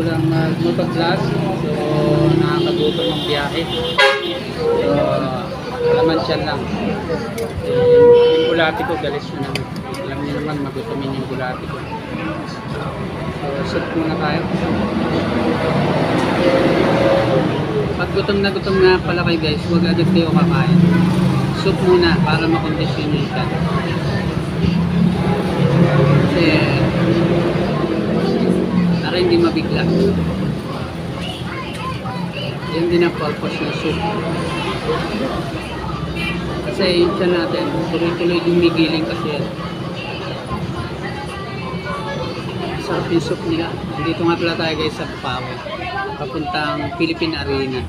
ko lang mag-motovlog. So, nakakagutom ang biyahe. So, laman siya lang. Yung bulati ko, galis mo naman. Alam niyo naman, magutumin yung bulati ko. So, soup muna tayo. Pag gutom na pala kayo guys, huwag agad kayo kakain. Soup muna para makondisyon yung siya. Kasi para hindi mabigla. Yan din ang purpose ng soup. Kasi yung siya natin, tuloy-tuloy dumigiling kasi yan. Sarap yung soup nila. Dito nga pala tayo guys sa Papawe. Papuntang Philippine Arena.